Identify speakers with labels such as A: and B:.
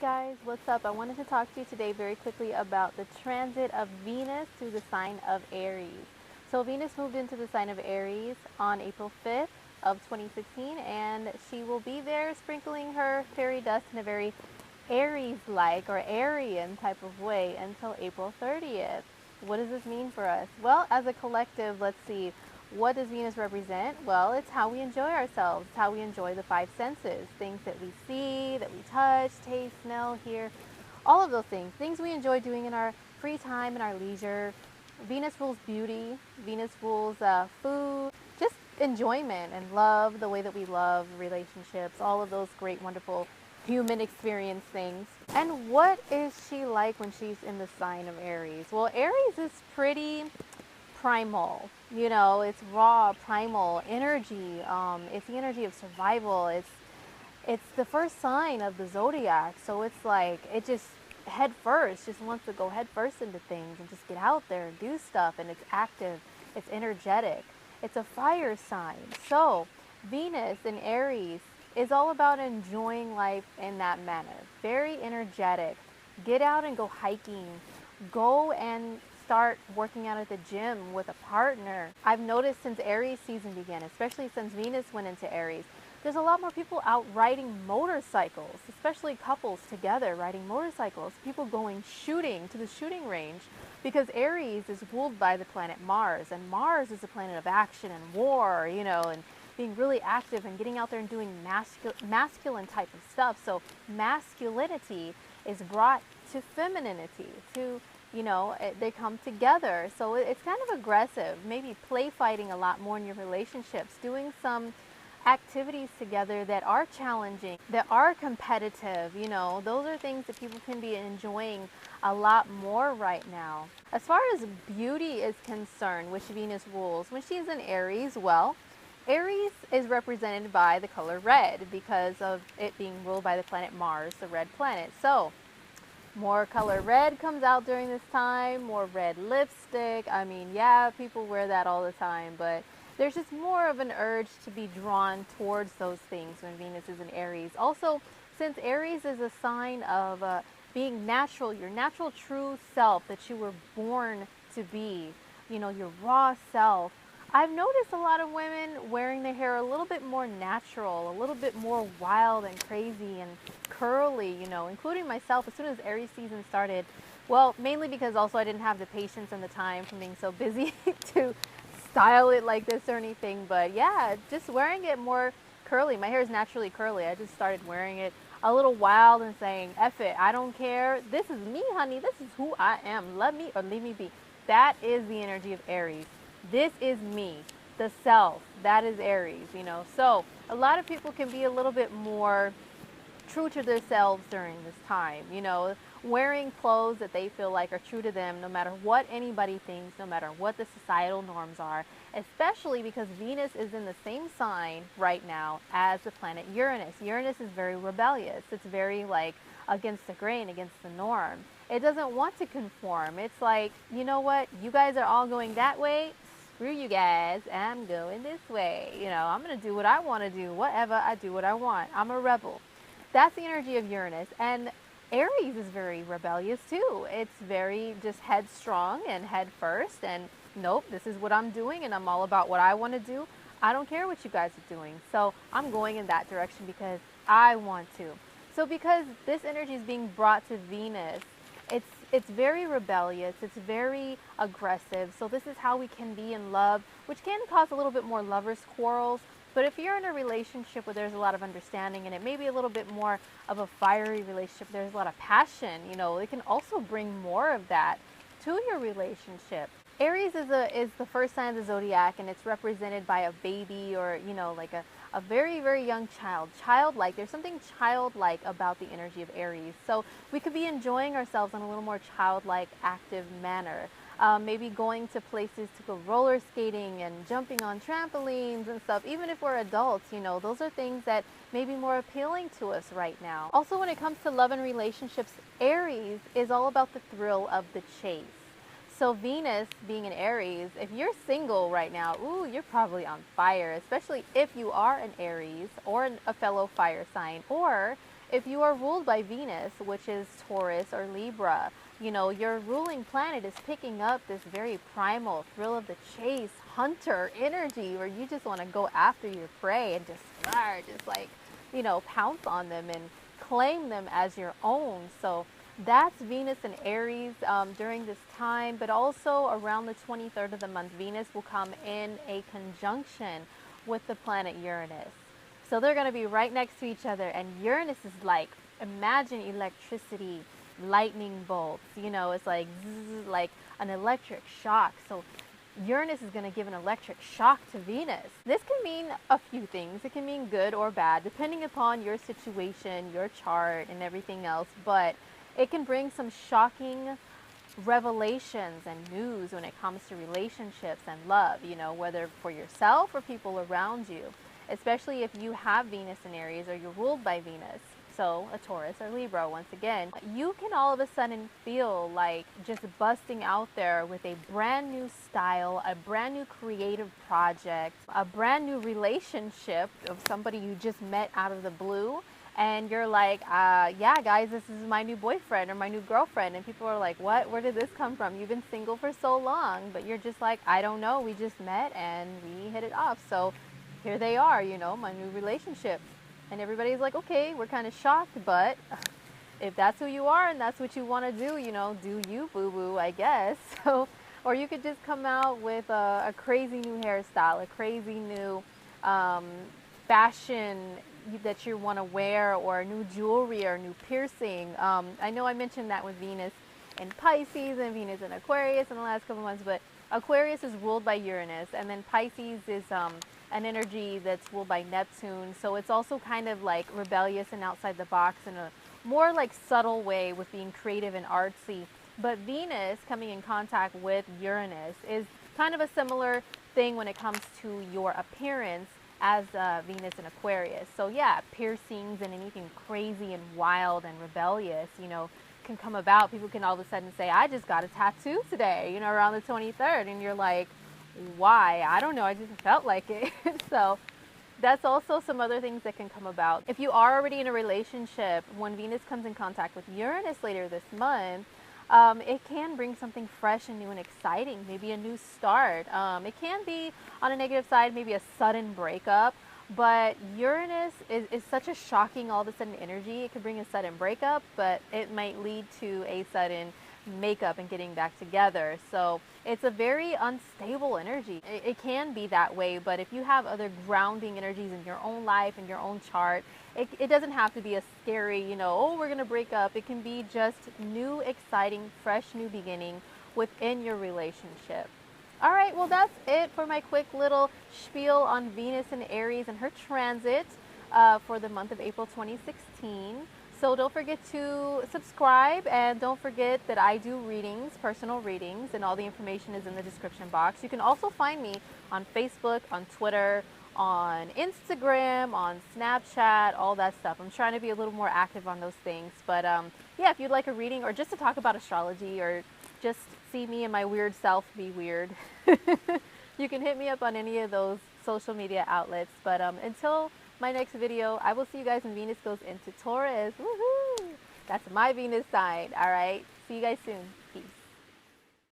A: guys, what's up? I wanted to talk to you today very quickly about the transit of Venus through the sign of Aries. So Venus moved into the sign of Aries on April 5th of 2016, and she will be there sprinkling her fairy dust in a very Aries-like or Aryan type of way until April 30th. What does this mean for us? Well, as a collective, let's see. What does Venus represent? Well, it's how we enjoy ourselves. It's how we enjoy the five senses. Things that we see, that we touch, taste, smell, hear, all of those things. Things we enjoy doing in our free time and our leisure. Venus rules beauty. Venus rules food. Just enjoyment and love, the way that we love relationships, all of those great, wonderful human experience things. And what is she like when she's in the sign of Aries? Well, Aries is pretty primal. You know, it's raw, primal energy. It's the energy of survival. It's the first sign of the zodiac. So it's like it just head first, just wants to go head first into things and just get out there and do stuff. And it's active. It's energetic. It's a fire sign. So Venus in Aries is all about enjoying life in that manner. Very energetic. Get out and go hiking. Go and start working out at the gym with a partner. I've noticed since Aries season began, especially since Venus went into Aries, there's a lot more people out riding motorcycles, especially couples together riding motorcycles, people going shooting to the shooting range, because Aries is ruled by the planet Mars, and Mars is a planet of action and war, you know, and being really active and getting out there and doing masculine type of stuff. So masculinity is brought to femininity, to, you know, they come together. So it's kind of aggressive, maybe play fighting a lot more in your relationships, doing some activities together that are challenging, that are competitive. You know, those are things that people can be enjoying a lot more right now. As far as beauty is concerned, which Venus rules, when she's in Aries, well, Aries is represented by the color red because of it being ruled by the planet Mars, the red planet. So more color red comes out during this time, more red lipstick. I mean, yeah, people wear that all the time, but there's just more of an urge to be drawn towards those things when Venus is in Aries. Also, since Aries is a sign of being natural, your natural true self that you were born to be, you know, your raw self, I've noticed a lot of women wearing their hair a little bit more natural, a little bit more wild and crazy and curly, you know, including myself as soon as Aries season started. Well, mainly because also I didn't have the patience and the time from being so busy to style it like this or anything. But yeah, just wearing it more curly. My hair is naturally curly. I just started wearing it a little wild and saying, F it, I don't care. This is me, honey. This is who I am. Love me or leave me be. That is the energy of Aries. This is me, the self. That is Aries, you know. So a lot of people can be a little bit more true to themselves during this time, you know, wearing clothes that they feel like are true to them, no matter what anybody thinks, no matter what the societal norms are, especially because Venus is in the same sign right now as the planet Uranus. Uranus is very rebellious. It's very like against the grain, against the norm. It doesn't want to conform. It's like, you know what, you guys are all going that way. Screw you guys, I'm going this way. You know, I'm going to do what I want to do. Whatever, I do what I want. I'm a rebel. That's the energy of Uranus. And Aries is very rebellious too. It's very just headstrong and head first. And nope, this is what I'm doing and I'm all about what I want to do. I don't care what you guys are doing. So I'm going in that direction because I want to. So because this energy is being brought to Venus, it's very rebellious, it's very aggressive. So this is how we can be in love, which can cause a little bit more lovers' quarrels. But if you're in a relationship where there's a lot of understanding and it may be a little bit more of a fiery relationship, there's a lot of passion, you know, it can also bring more of that to your relationship. Aries is the first sign of the zodiac, and it's represented by a baby or, you know, like a very, very young child. Childlike. There's something childlike about the energy of Aries. So we could be enjoying ourselves in a little more childlike, active manner. Maybe going to places to go roller skating and jumping on trampolines and stuff. Even if we're adults, you know, those are things that may be more appealing to us right now. Also, when it comes to love and relationships, Aries is all about the thrill of the chase. So Venus being in Aries, if you're single right now, ooh, you're probably on fire, especially if you are an Aries or a fellow fire sign, or if you are ruled by Venus, which is Taurus or Libra, you know, your ruling planet is picking up this very primal, thrill of the chase, hunter energy where you just want to go after your prey and just like, you know, pounce on them and claim them as your own. So that's Venus and Aries during this time, but also around the 23rd of the month, Venus will come in a conjunction with the planet Uranus. So they're going to be right next to each other, and Uranus is like, imagine electricity, lightning bolts, you know, it's like zzz, like an electric shock. So Uranus is going to give an electric shock to Venus. This can mean a few things. It can mean good or bad, depending upon your situation, your chart, and everything else. But it can bring some shocking revelations and news when it comes to relationships and love, you know, whether for yourself or people around you, especially if you have Venus in Aries or you're ruled by Venus. So a Taurus or Libra, once again, you can all of a sudden feel like just busting out there with a brand new style, a brand new creative project, a brand new relationship of somebody you just met out of the blue. And you're like, yeah, guys, this is my new boyfriend or my new girlfriend. And people are like, what? Where did this come from? You've been single for so long. But you're just like, I don't know. We just met and we hit it off. So here they are, you know, my new relationship. And everybody's like, okay, we're kind of shocked, but if that's who you are and that's what you want to do, you know, do you, boo-boo, I guess. So, or you could just come out with a crazy new hairstyle, a crazy new fashion that you want to wear, or new jewelry or new piercing. I know I mentioned that with Venus in Pisces and Venus in Aquarius in the last couple months, but Aquarius is ruled by Uranus, and then Pisces is an energy that's ruled by Neptune. So it's also kind of like rebellious and outside the box in a more like subtle way with being creative and artsy. But Venus coming in contact with Uranus is kind of a similar thing when it comes to your appearance as Venus in Aquarius. So yeah, piercings and anything crazy and wild and rebellious, you know, can come about. People can all of a sudden say, I just got a tattoo today, you know, around the 23rd. And you're like, why? I don't know. I just felt like it. So that's also some other things that can come about. If you are already in a relationship, when Venus comes in contact with Uranus later this month, it can bring something fresh and new and exciting, maybe a new start. It can be, on a negative side, maybe a sudden breakup. But Uranus is such a shocking, all of a sudden energy. It could bring a sudden breakup, but it might lead to a sudden makeup and getting back together. So it's a very unstable energy. It can be that way, but if you have other grounding energies in your own life, in your own chart, it doesn't have to be a scary, you know, oh, we're going to break up. It can be just new, exciting, fresh, new beginning within your relationship. All right, well, that's it for my quick little spiel on Venus and Aries and her transit for the month of April 2016. So don't forget to subscribe, and don't forget that I do readings, personal readings, and all the information is in the description box. You can also find me on Facebook, on Twitter, on Instagram, on Snapchat, all that stuff. I'm trying to be a little more active on those things. But yeah, if you'd like a reading or just to talk about astrology or just see me and my weird self be weird, you can hit me up on any of those social media outlets. But until my next video, I will see you guys when Venus goes into Taurus. Woohoo! That's my Venus sign. All right. See you guys soon.